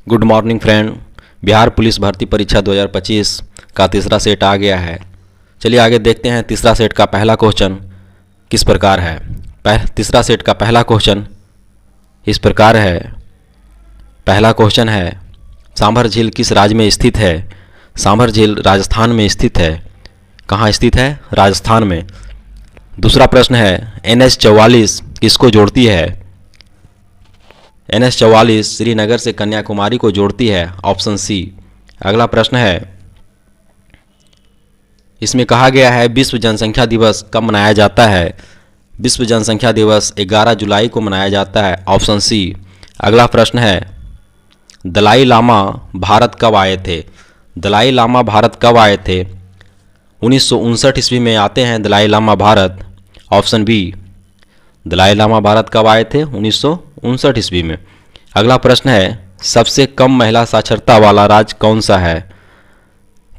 Good morning friend. Bihar police भर्ती परीक्षा 2025 का तीसरा सेट आ गया है। चलिए आगे देखते हैं तीसरा सेट का पहला क्वेश्चन किस प्रकार है। तीसरा सेट का पहला क्वेश्चन इस प्रकार है। पहला क्वेश्चन है, सांभर झील किस राज्य में स्थित है। सांभर झील राजस्थान में स्थित है। कहाँ स्थित है? राजस्थान में। दूसरा प्रश्न है, NH 44 किसको जोड़ती है। NH 44 श्रीनगर से कन्याकुमारी को जोड़ती है। Option C. अगला प्रश्न है, इसमें कहा गया है विश्व जनसंख्या दिवस कब मनाया जाता है। विश्व जनसंख्या दिवस 11 जुलाई को मनाया जाता है। Option C. अगला प्रश्न है, दलाई लामा भारत कब आए थे। दलाई लामा भारत कब आए थे। 1959 ईस्वी में आते हैं दलाई लामा भारत। Option B. दलाई लामा भारत कब आए थे? 1959 ईस्वी में। अगला प्रश्न है, सबसे कम महिला साक्षरता वाला राज्य कौन सा है।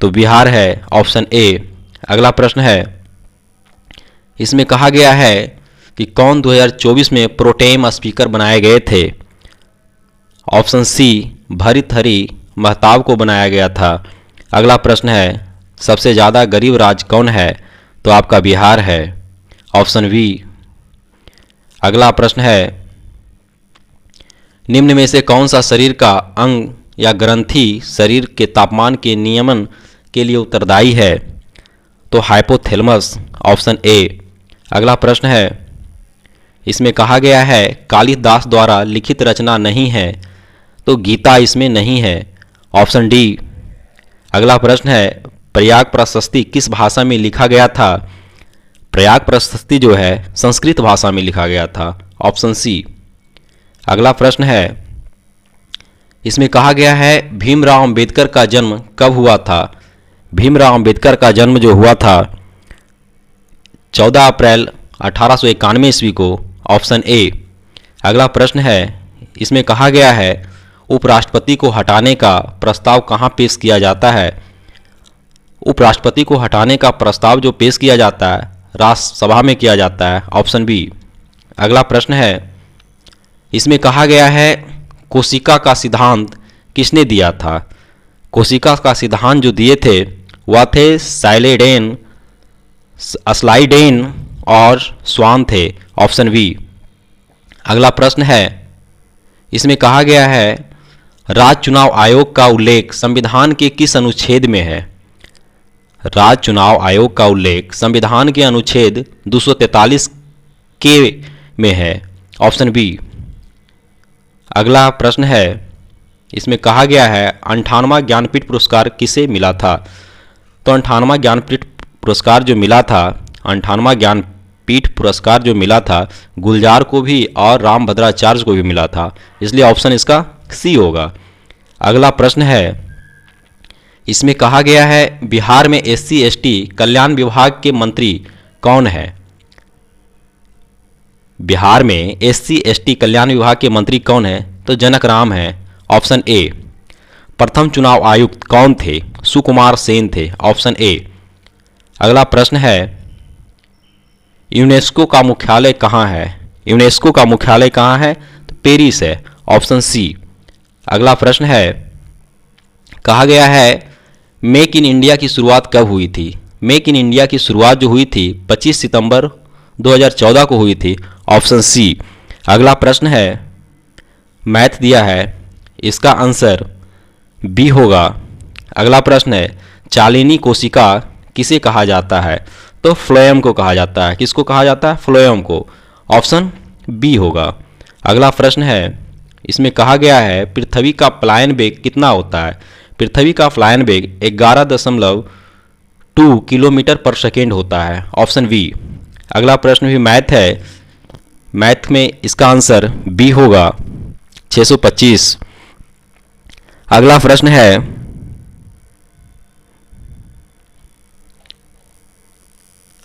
तो बिहार है। Option A. अगला प्रश्न है, इसमें कहा गया है कि कौन 2024 में प्रोटेम स्पीकर बनाए गए थे। Option C. भर्तृहरि महताब को बनाया गया था। अगला प्रश्न है, सबसे ज़्यादा गरीब राज्य कौन है। तो आपका बिहार है। Option B. अगला प्रश्न है, निम्न में से कौन सा शरीर का अंग या ग्रंथि शरीर के तापमान के नियमन के लिए उत्तरदायी है। तो हाइपोथैलेमस। Option A. अगला प्रश्न है, इसमें कहा गया है कालिदास द्वारा लिखित रचना नहीं है। तो गीता इसमें नहीं है। Option D. अगला प्रश्न है, प्रयाग प्रशस्ति किस भाषा में लिखा गया था। प्रयाग प्रशस्ति जो है संस्कृत भाषा में लिखा गया था। Option C. अगला प्रश्न है, इसमें कहा गया है भीमराव अंबेडकर का जन्म कब हुआ था। भीमराव अंबेडकर का जन्म जो हुआ था 14 अप्रैल 1891 ईस्वी को। Option A. अगला प्रश्न है, इसमें कहा गया है उपराष्ट्रपति को हटाने का प्रस्ताव कहाँ पेश किया जाता है। उपराष्ट्रपति को हटाने का प्रस्ताव जो पेश किया जाता है राष्ट्रसभा में किया जाता है। Option B. अगला प्रश्न है, इसमें कहा गया है कोशिका का सिद्धांत किसने दिया था। कोशिका का सिद्धांत जो दिए थे वह थे साइलेडेन, स्लाइडेन और स्वान थे। Option B. अगला प्रश्न है, इसमें कहा गया है राज्य चुनाव आयोग का उल्लेख संविधान के किस अनुच्छेद में है। राज्य चुनाव आयोग का उल्लेख संविधान के अनुच्छेद 243 के में है। Option B. अगला प्रश्न है, इसमें कहा गया है 58वां ज्ञानपीठ पुरस्कार किसे मिला था। तो 58वां ज्ञानपीठ पुरस्कार जो मिला था, 58वां ज्ञानपीठ पुरस्कार जो मिला था गुलजार को भी और रामभद्राचार्य को भी मिला था। इसलिए ऑप्शन इसका सी होगा। अगला प्रश्न है, इसमें कहा गया है बिहार में SC ST कल्याण विभाग के मंत्री कौन है। बिहार में SC ST कल्याण विभाग के मंत्री कौन है। तो जनक राम है। ऑप्शन ए। प्रथम चुनाव आयुक्त कौन थे। सुकुमार सेन थे। Option A. अगला प्रश्न है, यूनेस्को का मुख्यालय कहाँ है। यूनेस्को का मुख्यालय कहाँ है। तो पेरिस है। Option C. अगला प्रश्न है, कहा गया है मेक इन इंडिया की शुरुआत कब हुई थी। मेक इन इंडिया की शुरुआत जो हुई थी 25 सितंबर 2014 को हुई थी। Option C. अगला प्रश्न है, मैथ दिया है, इसका आंसर बी होगा। अगला प्रश्न है, चालिनी कोशिका किसे कहा जाता है। तो फ्लोएम को कहा जाता है। किसको कहा जाता है? फ्लोएम को। ऑप्शन बी होगा। अगला प्रश्न है, इसमें कहा गया है पृथ्वी का पलायन वेग कितना होता है। पृथ्वी का पलायन वेग 11.2 किलोमीटर पर सेकेंड होता है। Option B. अगला प्रश्न भी मैथ है। मैथ में इसका आंसर बी होगा 625। अगला प्रश्न है,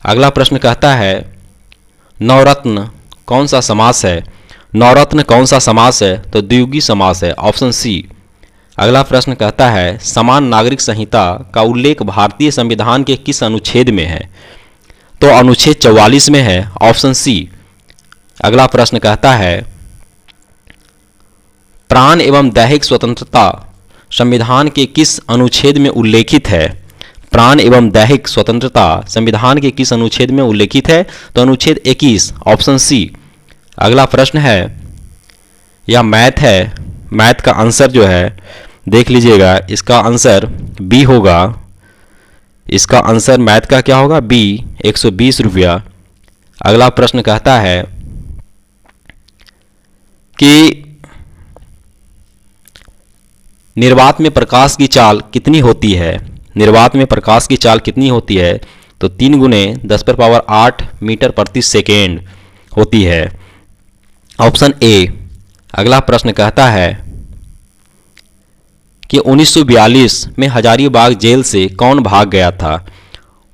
अगला प्रश्न कहता है नवरत्न कौन सा समास है। नवरत्न कौन सा समास है। तो द्वियुगी समास है। Option C. अगला प्रश्न कहता है समान नागरिक संहिता का उल्लेख भारतीय संविधान के किस अनुच्छेद में है। तो अनुच्छेद 44 में है। Option C. अगला प्रश्न कहता है प्राण एवं दैहिक स्वतंत्रता संविधान के किस अनुच्छेद में उल्लेखित है? प्राण एवं दैहिक स्वतंत्रता संविधान के किस अनुच्छेद में उल्लेखित है? तो अनुच्छेद 21, ऑप्शन सी। अगला प्रश्न है, यह मैथ है, मैथ का आंसर जो है देख लीजिएगा, इसका आंसर बी होगा। इसका आंसर मैथ का क्या होगा? बी, 120 रुपया। अगला प्रश्न कहता है कि निर्वात में प्रकाश की चाल कितनी होती है? निर्वात में प्रकाश की चाल कितनी होती है? तो 3 गुने 10⁸ मीटर प्रति सेकेंड होती है, ऑप्शन ए। अगला प्रश्न कहता है कि 1942 में हजारीबाग जेल से कौन भाग गया था?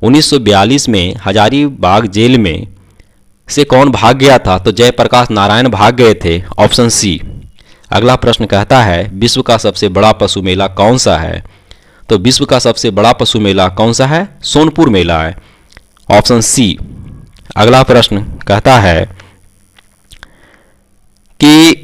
1942 में हजारीबाग जेल में से कौन भाग गया था? तो जयप्रकाश नारायण भाग गए थे, ऑप्शन सी। अगला प्रश्न कहता है, विश्व का सबसे बड़ा पशु मेला कौन सा है? तो विश्व का सबसे बड़ा पशु मेला कौन सा है? सोनपुर मेला है, ऑप्शन सी। अगला प्रश्न कहता है कि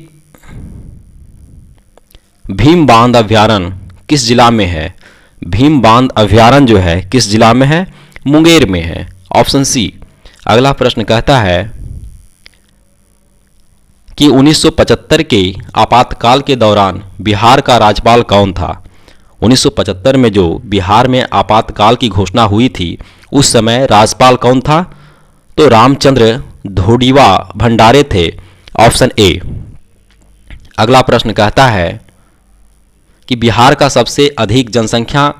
भीम बांध अभयारण्य किस जिला में है? भीम बांध अभयारण्य जो है किस जिला में है? मुंगेर में है, ऑप्शन सी। अगला प्रश्न कहता है कि 1975 के आपातकाल के दौरान बिहार का राज्यपाल कौन था? 1975 में जो बिहार में आपातकाल की घोषणा हुई थी, उस समय राज्यपाल कौन था? तो रामचंद्र धोडिवा भंडारे थे, ऑप्शन ए। अगला प्रश्न कहता है कि बिहार का सबसे अधिक जनसंख्या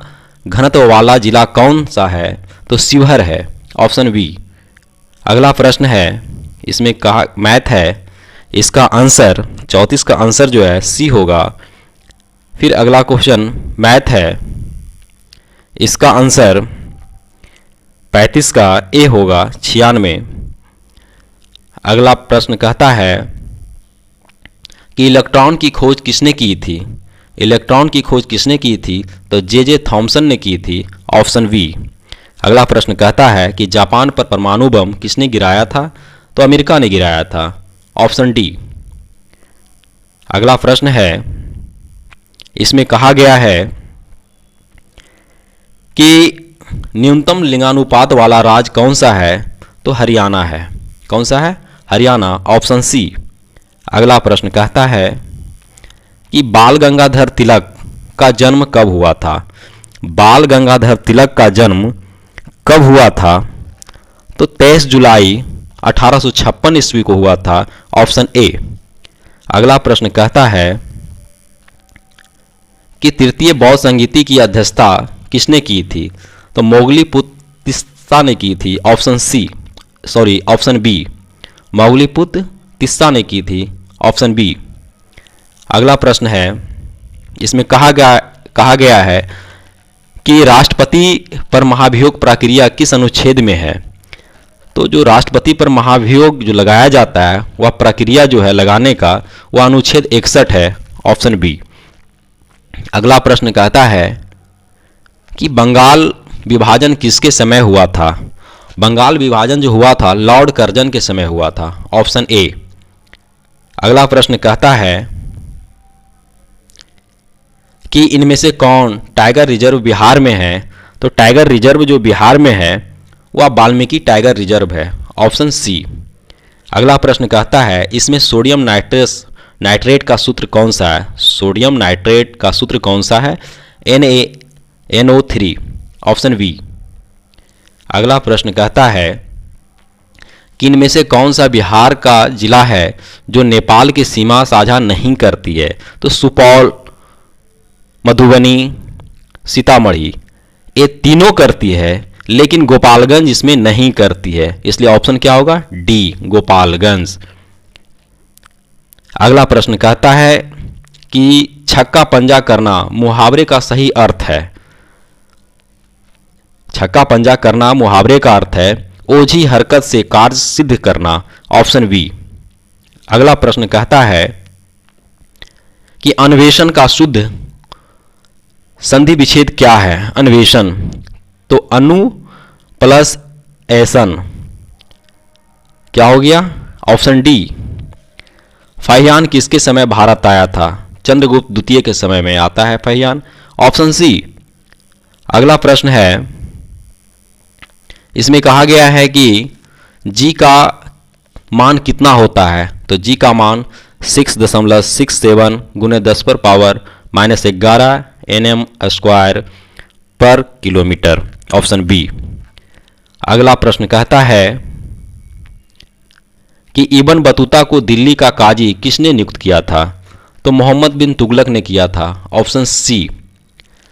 घनत्व वाला जिला कौन सा है? तो शिवहर है, ऑप्शन बी। अगला प्रश्न है, इसमें कहा मैथ है, इसका आंसर 34 का आंसर जो है सी होगा। फिर अगला क्वेश्चन मैथ है, इसका आंसर 35 का ए होगा, 96। अगला प्रश्न कहता है कि इलेक्ट्रॉन की खोज किसने की थी? इलेक्ट्रॉन की खोज किसने की थी? तो जे थॉमसन ने की थी, ऑप्शन बी। अगला प्रश्न कहता है कि जापान पर परमाणु बम किसने गिराया था? तो अमेरिका ने गिराया था, ऑप्शन डी। अगला प्रश्न है, इसमें कहा गया है कि न्यूनतम लिंगानुपात वाला राज्य कौन सा है? तो हरियाणा है। कौन सा है? Haryana, option C. अगला प्रश्न कहता है कि बाल गंगाधर तिलक का जन्म कब हुआ था? बाल गंगाधर तिलक का जन्म कब हुआ था? तो 23 जुलाई 1856 ईस्वी को हुआ था, ऑप्शन ए। अगला प्रश्न कहता है कि तृतीय बौद्ध संगीति की अध्यक्षता किसने की थी? तो मोगलीपुत्र तिस्सा ने की थी, option C, sorry option B. Moggaliputta Tissa ने की थी, ऑप्शन बी। अगला प्रश्न है, इसमें कहा गया है कि राष्ट्रपति पर महाभियोग प्रक्रिया किस अनुच्छेद में है? तो जो राष्ट्रपति पर महाभियोग जो लगाया जाता है, वह प्रक्रिया जो है लगाने का, वह अनुच्छेद 61 है, ऑप्शन बी। अगला प्रश्न कहता है कि बंगाल विभाजन किसके समय हुआ था? बंगाल विभाजन जो हुआ था लॉर्ड कर्जन के समय हुआ था, ऑप्शन ए। अगला प्रश्न कहता है कि इनमें से कौन टाइगर रिजर्व बिहार में है? तो टाइगर रिजर्व जो बिहार में है वह वाल्मीकि टाइगर रिजर्व है, ऑप्शन सी। अगला प्रश्न कहता है इसमें सोडियम नाइट्रेट का सूत्र कौन सा है? सोडियम नाइट्रेट का सूत्र कौन सा है? NaNO3, option B. अगला प्रश्न कहता है कि इनमें से कौन सा बिहार का जिला है जो नेपाल की सीमा साझा नहीं करती है? तो सुपौल, मधुबनी, सीतामढ़ी, ये तीनों करती है, लेकिन गोपालगंज इसमें नहीं करती है, इसलिए ऑप्शन क्या होगा? डी, गोपालगंज। अगला प्रश्न कहता है कि छक्का पंजा करना मुहावरे का सही अर्थ है। छक्का पंजा करना मुहावरे का अर्थ है ओझी हरकत से कार्य सिद्ध करना, ऑप्शन बी। अगला प्रश्न कहता है कि अन्वेषण का शुद्ध संधि विच्छेद क्या है? अन्वेषण, तो अनु प्लस ऐसन क्या हो गया? Option D. फाहियान किसके समय भारत आया था? चंद्रगुप्त द्वितीय के समय में आता है फहियान। Option C. अगला प्रश्न है, इसमें कहा गया है कि जी का मान कितना होता है, तो जी का मान 6.67 गुने 10 पर पावर -11 nm स्क्वायर पर किलोमीटर। Option B. अगला प्रश्न कहता है कि इब्न बतूता को दिल्ली का काजी किसने नियुक्त किया था, तो मोहम्मद बिन तुगलक ने किया था। Option C.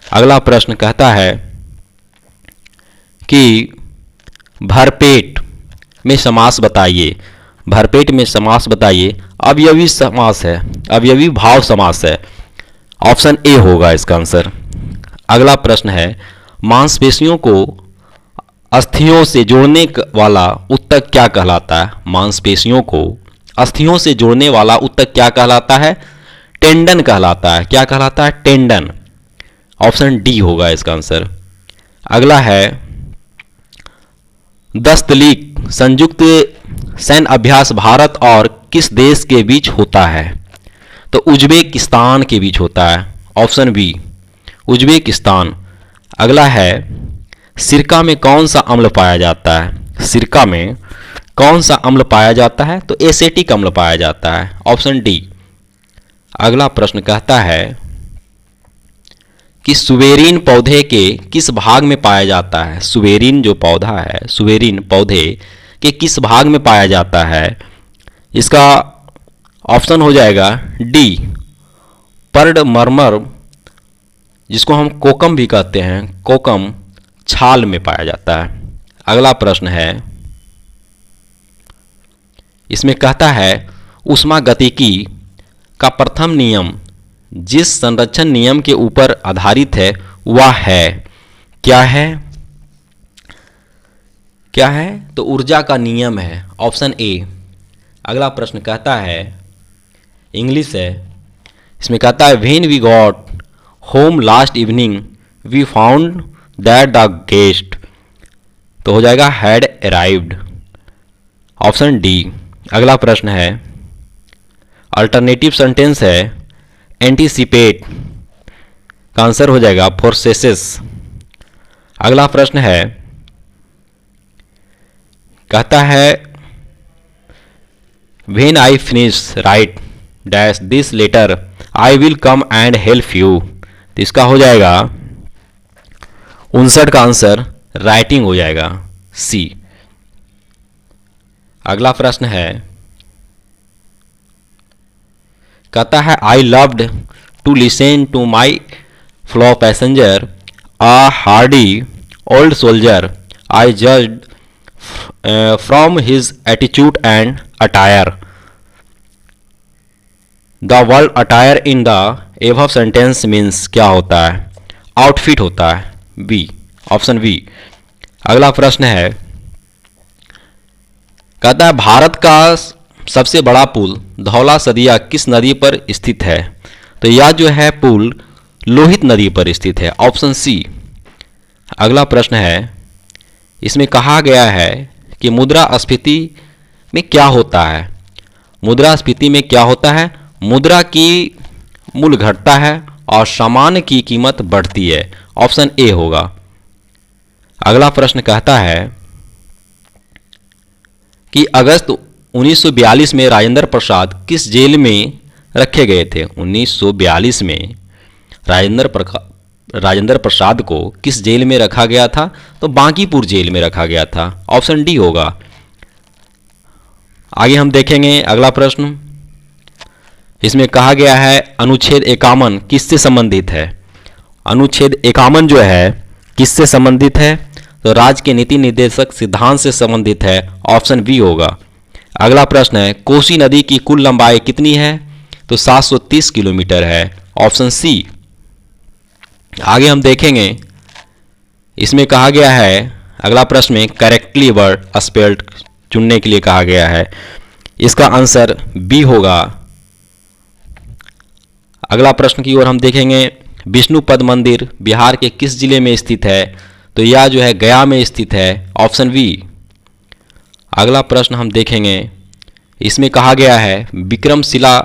अगला प्रश्न कहता है कि भरपेट में समास बताइए। भरपेट में समास बताइए। अवयवी समास है, अवयवी भाव समास है। ऑप्शन ए होगा इसका आंसर। अगला प्रश्न है, मांसपेशियों को अस्थियों से जोड़ने वाला उत्तक क्या कहलाता है। मांसपेशियों को अस्थियों से जोड़ने वाला उत्तक क्या कहलाता है, टेंडन कहलाता है। क्या कहलाता है, टेंडन। ऑप्शन डी होगा इसका आंसर। अगला है, दस्तलीक संयुक्त सैन्य अभ्यास भारत और किस देश के बीच होता है, तो उज्बेकिस्तान के बीच होता है। Option B, Uzbekistan. अगला है, सिरका में कौन सा अम्ल पाया जाता है। सिरका में कौन सा अम्ल पाया जाता है, तो एसेटिक अम्ल पाया जाता है। Option D. अगला प्रश्न कहता है कि सुवेरीन पौधे के किस भाग में पाया जाता है। सुवेरीन जो पौधा है, सुवेरीन पौधे के किस भाग में पाया जाता है। इसका ऑप्शन हो जाएगा डी, पर्ड मरमर, जिसको हम कोकम भी कहते हैं, कोकम छाल में पाया जाता है। अगला प्रश्न है, इसमें कहता है ऊष्मागतिकी का प्रथम नियम जिस संरक्षण नियम के ऊपर आधारित है वह है, क्या है, क्या है, तो ऊर्जा का नियम है। Option A. अगला प्रश्न कहता है, इंग्लिश है। इसमें कहता है when we got home last evening we found that the guest, तो हो जाएगा हैड अराइव्ड। Option D. अगला प्रश्न है, अल्टरनेटिव सेंटेंस है एंटीसिपेट, का आंसर हो जाएगा फोर्सेसेस। अगला प्रश्न है, कहता है when I finish right dash this letter I will come and help you, तो इसका हो जाएगा 59 का आंसर राइटिंग हो जाएगा सी। अगला प्रश्न है, कहता है I loved to listen to my fellow passenger a hardy old soldier I judged from his attitude and attire, the word attire in the above sentence means क्या होता है, आउटफिट होता है। B, option B. अगला प्रश्न है, कहता है भारत का सबसे बड़ा पुल धौला सदिया किस नदी पर स्थित है, तो यह जो है पुल लोहित नदी पर स्थित है। Option C. अगला प्रश्न है, इसमें कहा गया है कि मुद्रास्फीति में क्या होता है। मुद्रास्फीति में क्या होता है, मुद्रा की मूल्य घटता है और सामान की कीमत बढ़ती है। ऑप्शन ए होगा। अगला प्रश्न कहता है कि अगस्त 1942 में राजेंद्र प्रसाद किस जेल में रखे गए थे। 1942 में राजेंद्र प्रसाद को किस जेल में रखा गया था, तो बांकीपुर जेल में रखा गया था। ऑप्शन डी होगा। आगे हम देखेंगे अगला प्रश्न। इसमें कहा गया है अनुच्छेद 51 किससे संबंधित है। अनुच्छेद 51 जो है किससे संबंधित है, तो राज्य के नीति निर्देशक सिद्धांत से संबंधित है। ऑप्शन बी होगा। अगला प्रश्न है कोसी नदी की कुल लंबाई कितनी है, तो 730 किलोमीटर है। Option C. आगे हम देखेंगे, इसमें कहा गया है अगला प्रश्न में करेक्टली वर्ड स्पेल्ड चुनने के लिए कहा गया है। इसका आंसर बी होगा। अगला प्रश्न की ओर हम देखेंगे, विष्णुपद मंदिर बिहार के किस जिले में स्थित है, तो यह जो है गया में स्थित है। Option B. अगला प्रश्न हम देखेंगे, इसमें कहा गया है विक्रमशिला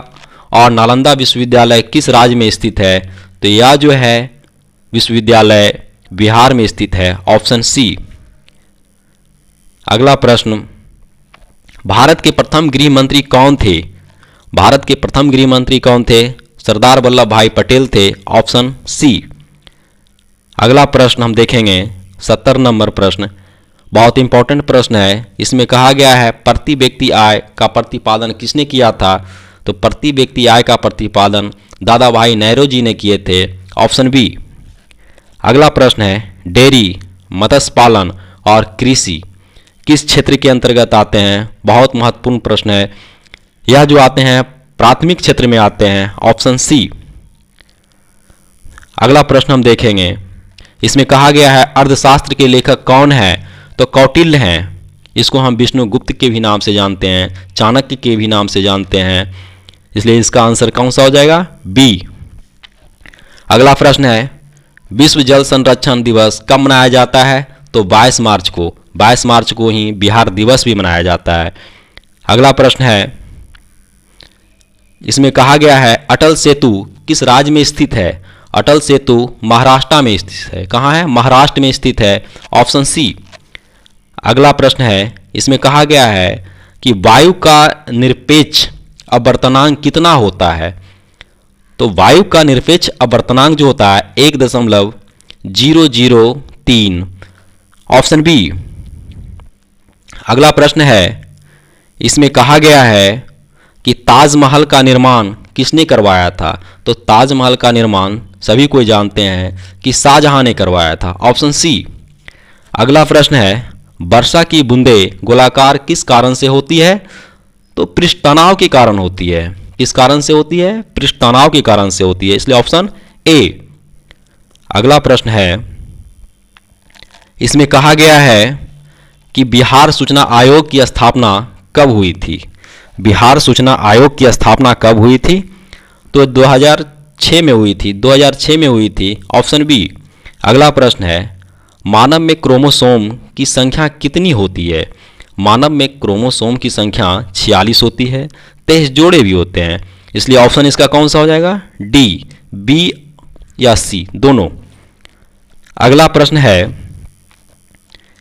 और नालंदा विश्वविद्यालय किस राज्य में स्थित है? तो यह जो है विश्वविद्यालय बिहार में स्थित है, ऑप्शन सी। अगला प्रश्न, भारत के प्रथम गृह मंत्री कौन थे? भारत के प्रथम गृह मंत्री कौन थे? सरदार वल्लभ भाई पटेल थे, ऑप्शन सी। अगला प्रश्न हम देखेंगे 70 नंबर प्रश्न, बहुत इंपॉर्टेंट प्रश्न है। इसमें कहा गया है प्रति व्यक्ति आय का प्रतिपादन किसने किया था? तो प्रति व्यक्ति आय का प्रतिपादन दादा भाई नेहरू जी ने किए थे, ऑप्शन बी। अगला प्रश्न है डेयरी, मत्स्य पालन और कृषि किस क्षेत्र के अंतर्गत आते हैं? बहुत महत्वपूर्ण प्रश्न है। यह जो आते हैं प्राथमिक क्षेत्र में आते हैं, ऑप्शन सी। अगला प्रश्न हम देखेंगे, इसमें कहा गया है अर्थशास्त्र के लेखक कौन है? तो कौटिल्य हैं। इसको हम विष्णुगुप्त के भी नाम से जानते हैं, चाणक्य के भी नाम से जानते हैं, इसलिए इसका आंसर कौन सा हो जाएगा? बी। अगला प्रश्न है विश्व जल संरक्षण दिवस कब मनाया जाता है? तो 22 मार्च को। 22 मार्च को ही बिहार दिवस भी मनाया जाता है। अगला प्रश्न है, इसमें कहा गया है अटल सेतु किस राज्य में स्थित है? अटल सेतु महाराष्ट्र में स्थित है। कहाँ है? महाराष्ट्र में स्थित है, ऑप्शन सी। अगला प्रश्न है, इसमें कहा गया है कि वायु का निरपेक्ष अपवर्तनांक कितना होता है? तो वायु का निरपेक्ष अपवर्तनांक जो होता है 1.003, ऑप्शन बी। अगला प्रश्न है, इसमें कहा गया है कि ताजमहल का निर्माण किसने करवाया था? तो ताजमहल का निर्माण सभी कोई जानते हैं कि शाहजहां ने करवाया था, ऑप्शन सी। अगला प्रश्न है वर्षा की बूंदें गोलाकार किस कारण से होती है? तो पृष्ठ तनाव के कारण होती है। किस कारण से होती है? पृष्ठ तनाव के कारण से होती है, इसलिए ऑप्शन ए। अगला प्रश्न है, इसमें कहा गया है कि बिहार सूचना आयोग की स्थापना कब हुई थी? बिहार सूचना आयोग की स्थापना कब हुई थी? तो 2006 में हुई थी, 2006 में हुई थी, ऑप्शन बी। अगला प्रश्न है मानव में क्रोमोसोम की संख्या कितनी होती है? मानव में क्रोमोसोम की संख्या 46 होती है, 23 जोड़े भी होते हैं, इसलिए ऑप्शन इसका कौन सा हो जाएगा? डी, बी या सी दोनों। अगला प्रश्न है,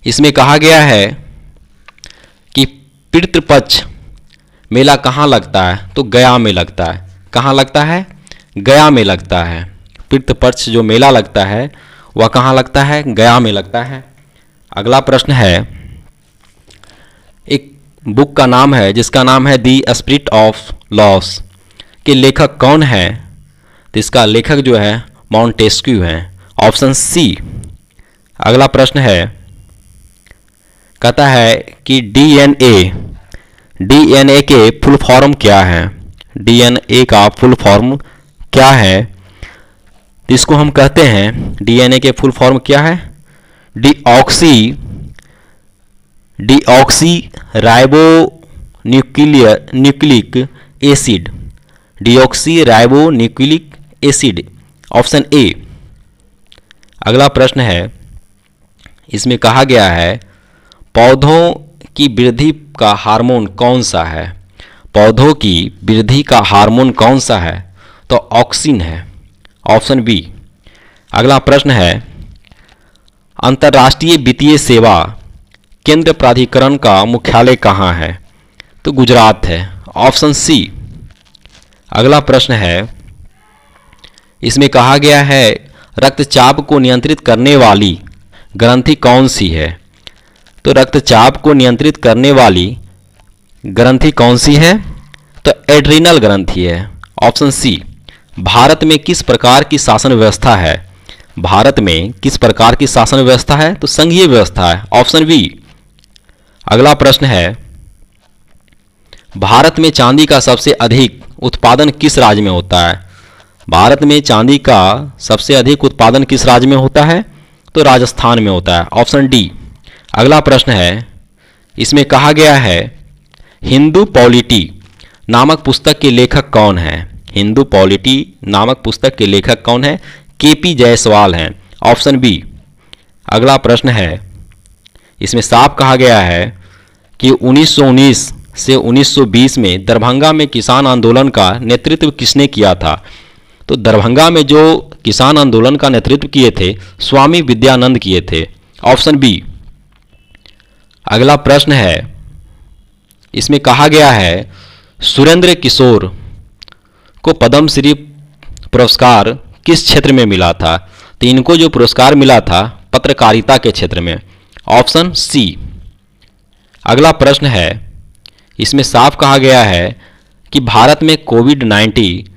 इसमें कहा गया है कि पितृपक्ष मेला कहाँ लगता है? तो गया में लगता है। कहाँ लगता है? गया में लगता है। पितृपक्ष जो मेला लगता है वह कहाँ लगता है? गया में लगता है। अगला प्रश्न है, एक बुक का नाम है जिसका नाम है दी स्पिरिट ऑफ लॉस के लेखक कौन है? तो इसका लेखक जो है मॉन्टेस्क्यू है, ऑप्शन सी। अगला प्रश्न है, कहता है कि डीएनए के फुल फॉर्म क्या है? डीएनए का फुल फॉर्म क्या है? तो इसको हम कहते हैं डीएनए के फुल फॉर्म क्या है? Deoxy ribo nucleic acid. Deoxy ribo nucleic acid, option A. अगला प्रश्न है, इसमें कहा गया है पौधों की वृद्धि का हार्मोन कौन सा है? पौधों की वृद्धि का हार्मोन कौन सा है? तो ऑक्सिन है, ऑप्शन बी। अगला प्रश्न है, अंतर्राष्ट्रीय वित्तीय सेवा केंद्र प्राधिकरण का मुख्यालय कहाँ है? तो गुजरात है, ऑप्शन सी। अगला प्रश्न है, इसमें कहा गया है रक्तचाप को नियंत्रित करने वाली ग्रंथि कौन सी है? तो रक्तचाप को नियंत्रित करने वाली ग्रंथि कौन सी है? तो एड्रिनल ग्रंथि है, ऑप्शन सी। भारत में किस प्रकार की शासन व्यवस्था है? भारत में किस प्रकार की शासन व्यवस्था है? तो संघीय व्यवस्था है, ऑप्शन बी। अगला प्रश्न है, भारत में चांदी का सबसे अधिक उत्पादन किस राज्य में होता है? भारत में चांदी का सबसे अधिक उत्पादन किस राज्य में होता है? तो राजस्थान में होता है, ऑप्शन डी। अगला प्रश्न है, इसमें कहा गया है हिंदू पॉलिटी नामक पुस्तक के लेखक कौन है? हिंदू पॉलिटी नामक पुस्तक के लेखक कौन है? केपी जायसवाल हैं, ऑप्शन बी। अगला प्रश्न है, इसमें साफ कहा गया है कि 1919 से 1920 में दरभंगा में किसान आंदोलन का नेतृत्व किसने किया था? तो दरभंगा में जो किसान आंदोलन का नेतृत्व किए थे स्वामी विद्यानंद किए थे, ऑप्शन बी। अगला प्रश्न है, इसमें कहा गया है सुरेंद्र किशोर को पद्मश्री पुरस्कार किस क्षेत्र में मिला था? तो इनको जो पुरस्कार मिला था पत्रकारिता के क्षेत्र में, ऑप्शन सी। अगला प्रश्न है, इसमें साफ कहा गया है कि भारत में कोविड-19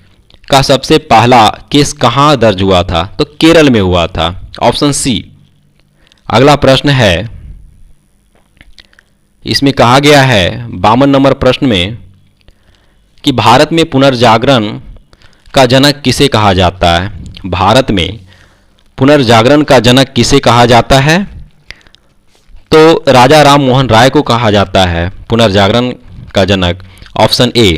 का सबसे पहला केस कहाँ दर्ज हुआ था? तो केरल में हुआ था, ऑप्शन सी। अगला प्रश्न है, इसमें कहा गया है 52 नंबर प्रश्न में कि भारत में पुनर्जागरण का जनक किसे कहा जाता है? भारत में पुनर्जागरण का जनक किसे कहा जाता है? तो राजा राम मोहन राय को कहा जाता है पुनर्जागरण का जनक, ऑप्शन ए।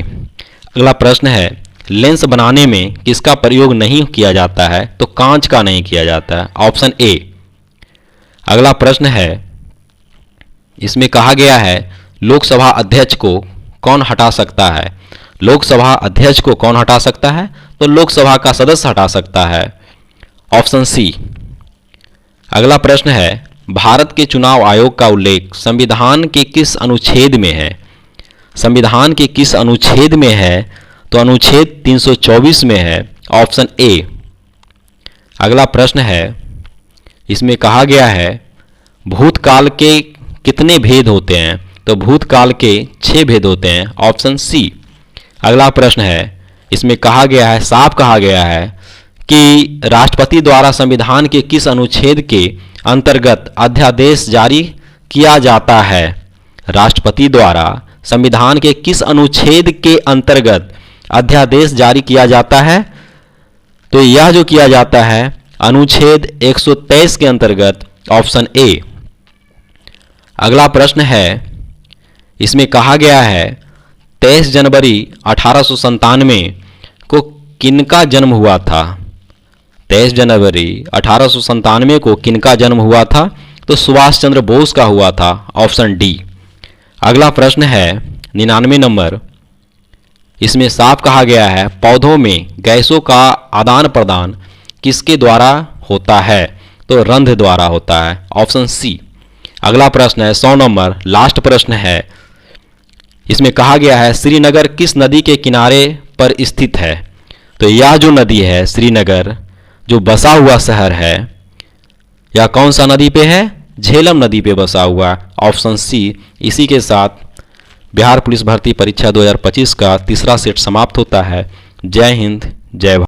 अगला प्रश्न है, लेंस बनाने में किसका प्रयोग नहीं किया जाता है? तो कांच का नहीं किया जाता है, ऑप्शन ए। अगला प्रश्न है, इसमें कहा गया है लोकसभा अध्यक्ष को कौन हटा सकता है? लोकसभा अध्यक्ष को कौन हटा सकता है? तो लोकसभा का सदस्य हटा सकता है, ऑप्शन सी। अगला प्रश्न है, भारत के चुनाव आयोग का उल्लेख संविधान के किस अनुच्छेद में है? संविधान के किस अनुच्छेद में है? तो अनुच्छेद 324 में है, ऑप्शन ए। अगला प्रश्न है, इसमें कहा गया है भूतकाल के कितने भेद होते हैं? तो भूतकाल के 6 भेद होते हैं, ऑप्शन सी। अगला प्रश्न है, इसमें कहा गया है, साफ कहा गया है कि राष्ट्रपति द्वारा संविधान के किस अनुच्छेद के अंतर्गत अध्यादेश जारी किया जाता है? राष्ट्रपति द्वारा संविधान के किस अनुच्छेद के अंतर्गत अध्यादेश जारी किया जाता है? तो यह जो किया जाता है अनुच्छेद 123 के अंतर्गत, ऑप्शन ए। अगला प्रश्न है, इसमें कहा गया है 23 जनवरी 1897 को किनका जन्म हुआ था? 23 जनवरी 1897 को किनका जन्म हुआ था? तो सुभाष चंद्र बोस का हुआ था, ऑप्शन डी। अगला प्रश्न है 99 नंबर, इसमें साफ कहा गया है पौधों में गैसों का आदान प्रदान किसके द्वारा होता है? तो रंध्र द्वारा होता है, ऑप्शन सी। अगला प्रश्न है 100 नंबर, लास्ट प्रश्न है, इसमें कहा गया है श्रीनगर किस नदी के किनारे पर स्थित है? तो यह जो नदी है श्रीनगर, जो बसा हुआ शहर है, यह कौन सा नदी पे है? झेलम नदी पे बसा हुआ, ऑप्शन सी। इसी के साथ बिहार पुलिस भर्ती परीक्षा 2025 का तीसरा सेट समाप्त होता है। जय हिंद, जय भारत।